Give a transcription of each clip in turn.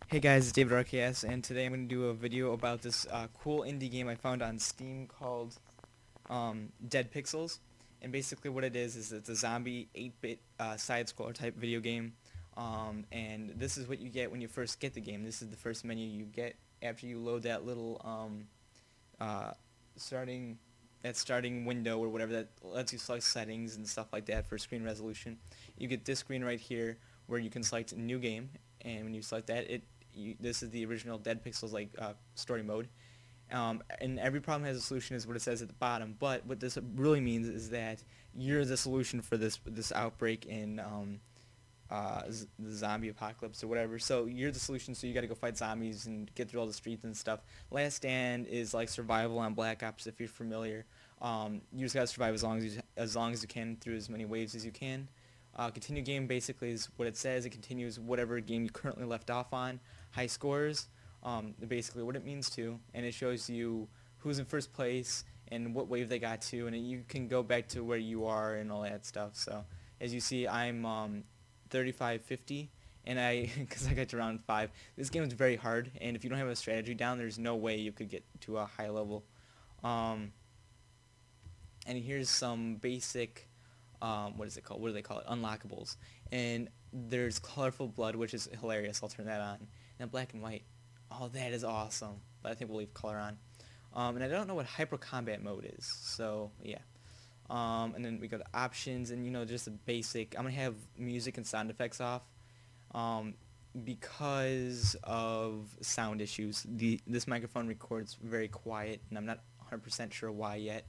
Hey guys, it's David RKS, and today I'm going to do a video about this cool indie game I found on Steam called Dead Pixels. And basically what it is it's a zombie 8-bit side-scroller type video game. And this is what you get when you first get the game. This is the first menu you get after you load that little uh, starting starting window or whatever that lets you select settings and stuff like that for screen resolution. You get this screen right here where you can select new game, and when you select that, this is the original Dead Pixels story mode. And every problem has a solution is what it says at the bottom. But what this really means is that you're the solution for this outbreak in the zombie apocalypse or whatever. So you're the solution. So you got to go fight zombies and get through all the streets and stuff. Last Stand is like survival on Black Ops if you're familiar. You just got to survive as long as you can through as many waves as you can. Continue game basically is what it says. It continues whatever game you currently left off on. High scores, basically what it means to, and it shows you who's in first place and what wave they got to, and you can go back to where you are and all that stuff. So as you see, I'm 3550, and because I got to round 5. This game is very hard, and if you don't have a strategy down, there's no way you could get to a high level. And here's some basic what is it called? What do they call it? Unlockables. And there's colorful blood, which is hilarious. I'll turn that on. And then black and white. Oh, that is awesome. But I think we'll leave color on. And I don't know what hyper combat mode is. So yeah. And then we go to options, and just the basic. I'm gonna have music and sound effects off, because of sound issues. This microphone records very quiet, and I'm not 100% sure why yet.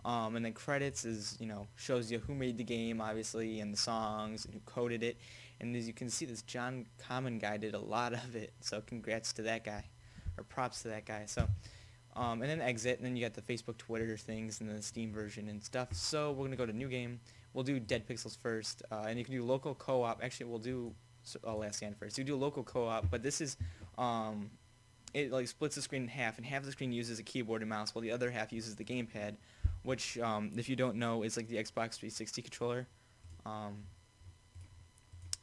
And then credits is, shows you who made the game, obviously, and the songs, and who coded it. And as you can see, this John Common guy did a lot of it, so congrats to that guy, or props to that guy. So, and then exit, and then you got the Facebook, Twitter things, and the Steam version and stuff. So we're gonna go to new game. We'll do Dead Pixels first, and you can do local co-op. Actually, we'll do Last Stand first. You do local co-op, but this is, it like splits the screen in half, and half of the screen uses a keyboard and mouse, while the other half uses the gamepad, which, if you don't know, is like the Xbox 360 controller.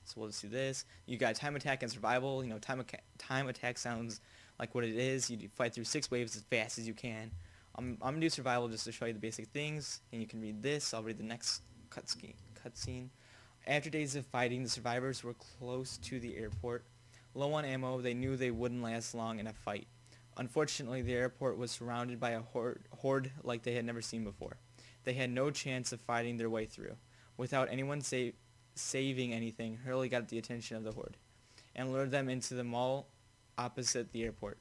So we'll just do this. You got time attack and survival. Time attack sounds like what it is. You fight through 6 waves as fast as you can. I'm gonna do survival just to show you the basic things, and you can read this. I'll read the next cutscene. After days of fighting, the survivors were close to the airport. Low on ammo, they knew they wouldn't last long in a fight. Unfortunately, the airport was surrounded by a horde like they had never seen before. They had no chance of fighting their way through. Without anyone saving anything, Hurley got the attention of the horde and lured them into the mall opposite the airport.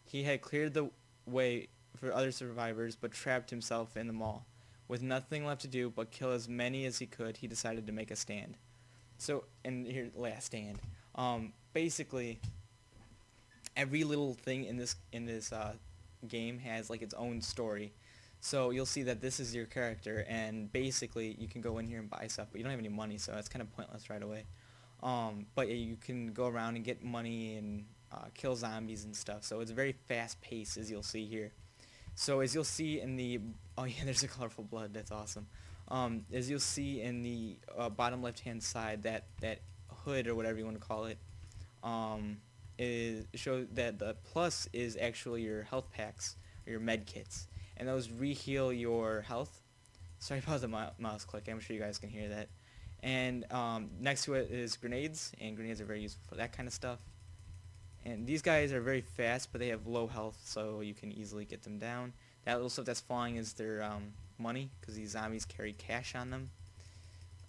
He had cleared the way for other survivors, but trapped himself in the mall. With nothing left to do but kill as many as he could, he decided to make a stand. So, and here, Last Stand. Basically, every little thing in this game has like its own story. So you'll see that this is your character, and basically you can go in here and buy stuff, but you don't have any money, so it's kind of pointless right away. But yeah, you can go around and get money and kill zombies and stuff. So it's very fast paced, as you'll see here. So as you'll see in the there's a colorful blood. That's awesome. As you'll see in the bottom left hand side, that hood or whatever you want to call it, show that the plus is actually your health packs or your med kits, and those re-heal your health. Sorry about the mouse click. I'm sure you guys can hear that. And next to it is grenades, and grenades are very useful for that kind of stuff. And these guys are very fast, but they have low health, so you can easily get them down. That little stuff that's flying is their money, because these zombies carry cash on them.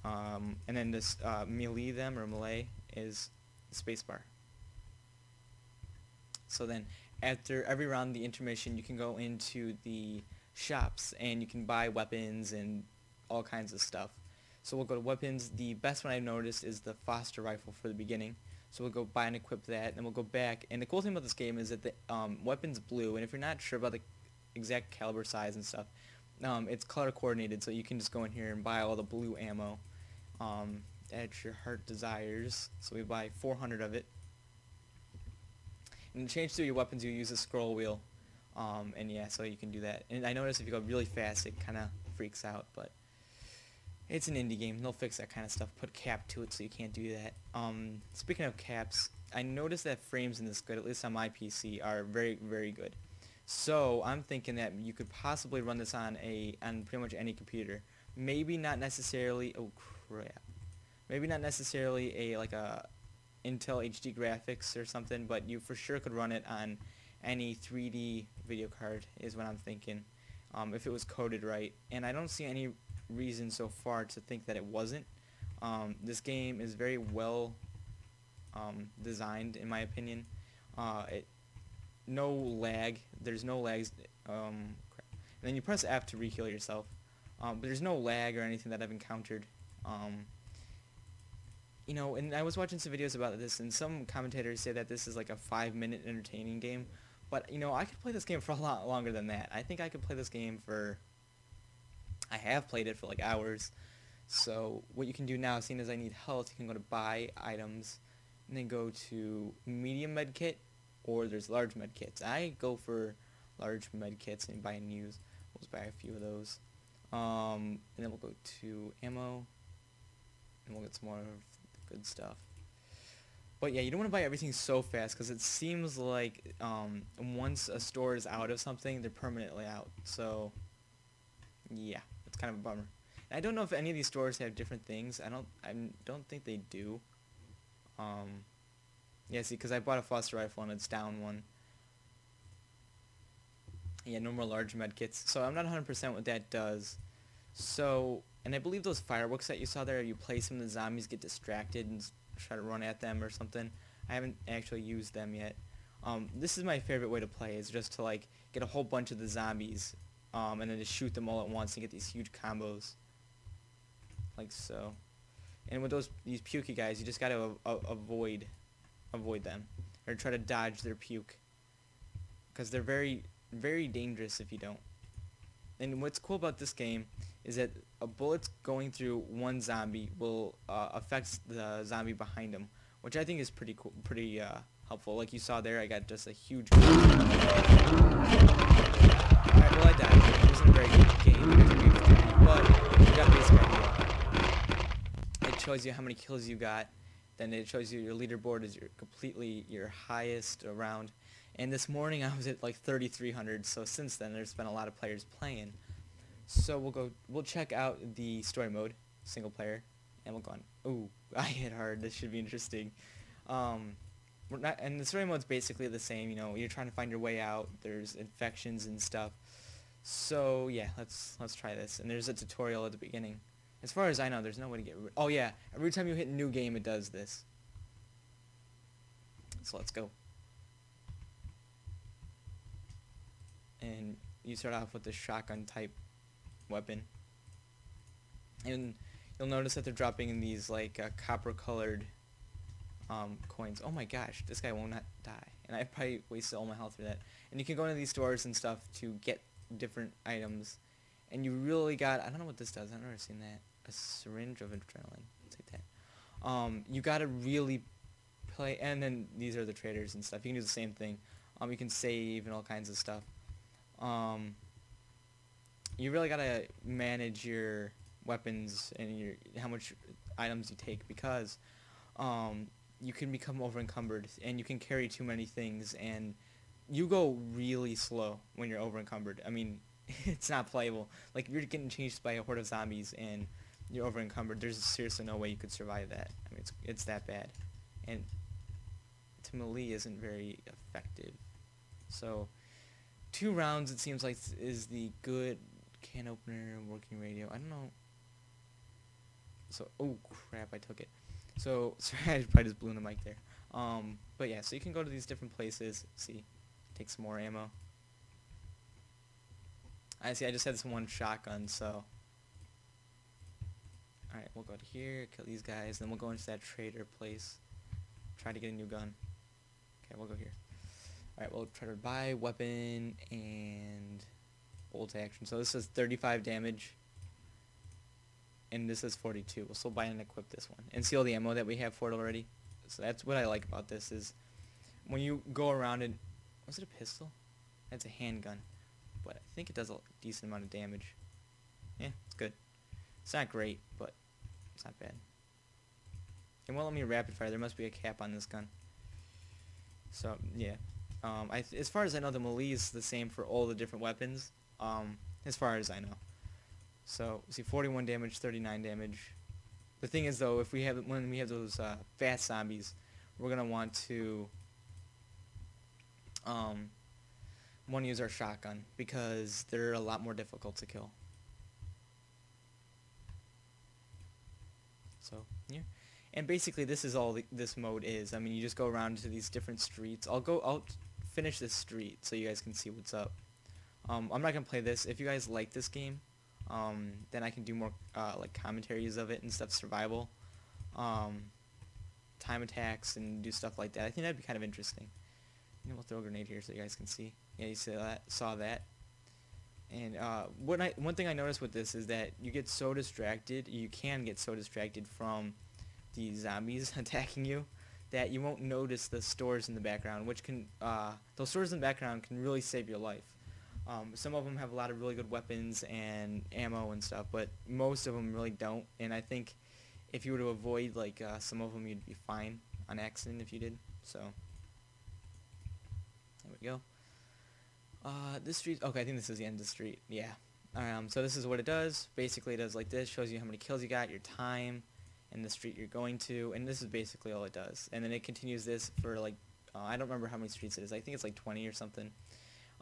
And then this melee is the spacebar. So then, after every round, the intermission, you can go into the shops, and you can buy weapons and all kinds of stuff. So we'll go to weapons. The best one I've noticed is the Foster rifle for the beginning. So we'll go buy and equip that, and then we'll go back. And the cool thing about this game is that the weapon's blue, and if you're not sure about the exact caliber size and stuff, it's color coordinated, so you can just go in here and buy all the blue ammo at your heart desires. So we buy 400 of it. And to change through your weapons, you use a scroll wheel. And yeah, so you can do that. And I noticed if you go really fast, it kind of freaks out, but It's an indie game. They'll fix that kind of stuff. Put cap to it so you can't do that. Speaking of caps, I noticed that frames in this good, at least on my PC, are very, very good. So I'm thinking that you could possibly run this on pretty much any computer. Maybe not necessarily. Oh crap. Maybe not necessarily a Intel HD graphics or something, but you for sure could run it on any 3D video card is what I'm thinking. If it was coded right, and I don't see any reason so far to think that it wasn't. This game is very well designed in my opinion. No lag. There's no lags. Crap. And then you press F to re-heal yourself. But there's no lag or anything that I've encountered. You know, and I was watching some videos about this, and some commentators say that this is like a 5-minute entertaining game. But, you know, I could play this game for a lot longer than that. I think I could play this game for... I have played it for like hours. So what you can do now, seeing as I need health, you can go to buy items, and then go to medium med kit, or there's large med kits. I go for large med kits and buy and use. We'll just buy a few of those. And then we'll go to ammo, and we'll get some more of the good stuff. But yeah, you don't want to buy everything so fast, because it seems like once a store is out of something, they're permanently out. So yeah, it's kind of a bummer. And I don't know if any of these stores have different things. I don't think they do. Yeah, see, because I bought a Foster rifle and it's down one. Yeah, no more large medkits. So I'm not 100% what that does. So, and I believe those fireworks that you saw there, you play some of the zombies, get distracted and try to run at them or something. I haven't actually used them yet. This is my favorite way to play, is just to like get a whole bunch of the zombies and then just shoot them all at once and get these huge combos. Like so. And with these pukey guys, you just gotta avoid them, or try to dodge their puke, because they're very, very dangerous if you don't. And what's cool about this game is that a bullet going through one zombie will affect the zombie behind him, which I think is pretty cool, pretty helpful. Like you saw there, I got just a huge. Alright, well I died. It wasn't a very good game, but you got a basic idea. It shows you how many kills you got. Then it shows you your leaderboard is your highest around. And this morning I was at like 3,300. So since then there's been a lot of players playing. So we'll check out the story mode, single player, and we'll go on. Ooh, I hit hard. This should be interesting. And the story mode's basically the same. You know, you're trying to find your way out. There's infections and stuff. So yeah, let's try this. And there's a tutorial at the beginning. As far as I know, there's no way to get rid. Oh yeah, every time you hit new game, it does this. So let's go. And you start off with the shotgun type weapon, and you'll notice that they're dropping in these like copper colored coins. Oh my gosh, this guy will not die, and I probably wasted all my health for that. And you can go into these stores and stuff to get different items. And you really got, I don't know what this does, I've never seen that. A syringe of adrenaline. Take that. You gotta really play, and then these are the traders and stuff. You can do the same thing. You can save and all kinds of stuff. You really gotta manage your weapons and how much items you take, because you can become over encumbered and you can carry too many things, and you go really slow when you're over encumbered. I mean, it's not playable. Like, if you're getting chased by a horde of zombies and you're over encumbered, there's seriously no way you could survive that. I mean, it's that bad. And melee isn't very effective. So 2 rounds, it seems like, is the good can opener, working radio. I don't know. So, oh crap, I took it. So, sorry, I probably just blew in the mic there. But yeah, so you can go to these different places. See, take some more ammo. I see, I just had this one shotgun, so. Alright, we'll go to here, kill these guys, then we'll go into that trader place. Try to get a new gun. Okay, we'll go here. Alright, we'll try to buy weapon and bolt action. So this is 35 damage. And this is 42. We'll still buy and equip this one. And see all the ammo that we have for it already. So that's what I like about this, is when you go around and... Was it a pistol? That's a handgun. But I think it does a decent amount of damage. Yeah, it's good. It's not great, but it's not bad. It won't let me rapid fire. There must be a cap on this gun. So yeah, as far as I know, the melee is the same for all the different weapons. As far as I know. So see, 41 damage, 39 damage. The thing is though, when we have those fast zombies, we're gonna want to use our shotgun because they're a lot more difficult to kill. So yeah, and basically this is all this mode is. I mean, you just go around to these different streets. I'll finish this street so you guys can see what's up. I'm not gonna play this. If you guys like this game, then I can do more like commentaries of it and stuff, survival, time attacks, and do stuff like that. I think that'd be kind of interesting. And we'll throw a grenade here so you guys can see. Yeah, you saw that. And one thing I noticed with this is that you get so distracted. You can get so distracted from the zombies attacking you that you won't notice the stores in the background, which can those stores in the background can really save your life. Some of them have a lot of really good weapons and ammo and stuff, but most of them really don't. And I think if you were to avoid like some of them, you'd be fine on accident if you did. So there we go. This street, okay, I think this is the end of the street. Yeah. So this is what it does. Basically, it does like this. Shows you how many kills you got, your time, and the street you're going to, and this is basically all it does. And then it continues this for like I don't remember how many streets it is. I think it's like 20 or something.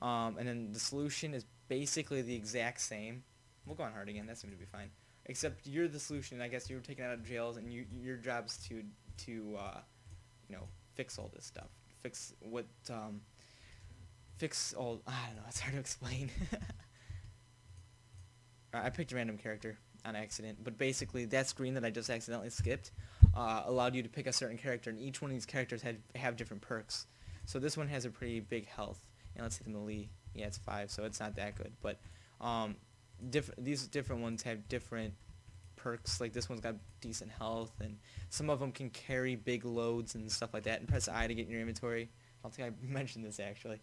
And then the solution is basically the exact same. We'll go on hard again. That seems to be fine. Except you're the solution. I guess you were taken out of jails, and your job's to you know, fix all this stuff. Fix all. I don't know. It's hard to explain. I picked a random character on accident, but basically that screen that I just accidentally skipped allowed you to pick a certain character, and each one of these characters have different perks. So this one has a pretty big health. And let's hit the melee. Yeah, it's 5, so it's not that good. But these different ones have different perks. Like this one's got decent health, and some of them can carry big loads and stuff like that. And press I to get in your inventory. I don't think I mentioned this actually.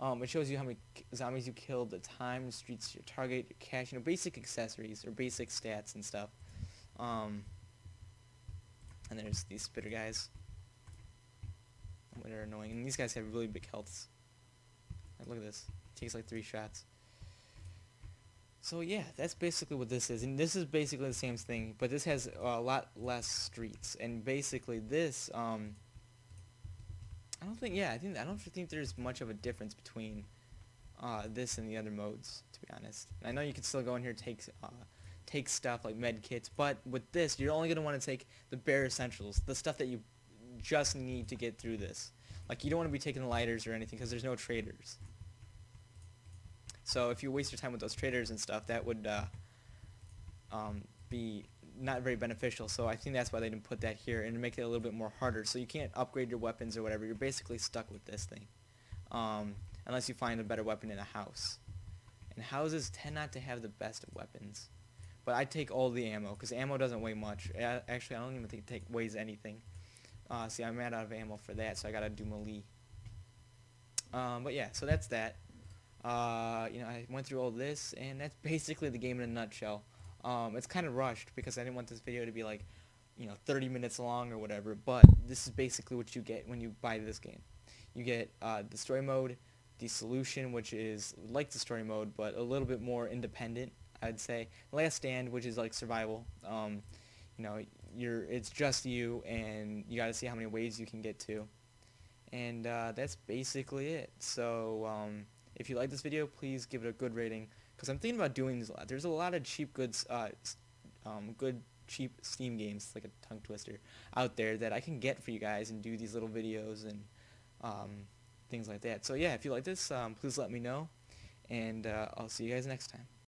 It shows you how many zombies you killed, the time, the streets, your target, your cash, you know, basic accessories or basic stats and stuff. And there's these spitter guys. They're annoying, and these guys have really big healths. Look at this. It takes like 3 shots. So yeah, that's basically what this is. And this is basically the same thing, but this has a lot less streets. And basically this, I don't think there's much of a difference between this and the other modes, to be honest. And I know you can still go in here and take stuff like med kits, but with this, you're only going to want to take the bare essentials, the stuff that you just need to get through this. Like, you don't want to be taking lighters or anything because there's no traders. So if you waste your time with those traders and stuff, that would be not very beneficial. So I think that's why they didn't put that here and make it a little bit more harder. So you can't upgrade your weapons or whatever. You're basically stuck with this thing, unless you find a better weapon in a house. And houses tend not to have the best of weapons. But I take all the ammo because ammo doesn't weigh much. Actually, I don't even think it weighs anything. See, I'm out of ammo for that, so I gotta do melee. But yeah, so that's that. You know, I went through all this, and that's basically the game in a nutshell. It's kind of rushed because I didn't want this video to be like, you know, 30 minutes long or whatever, but this is basically what you get when you buy this game. You get the story mode, the solution, which is like the story mode, but a little bit more independent, I'd say. Last Stand, which is like survival. You know, it's just you, and you gotta see how many waves you can get to. And that's basically it. So if you like this video, please give it a good rating, because I'm thinking about doing this a lot. There's a lot of cheap goods, cheap Steam games, like a tongue twister, out there that I can get for you guys and do these little videos and things like that. So yeah, if you like this, please let me know, and I'll see you guys next time.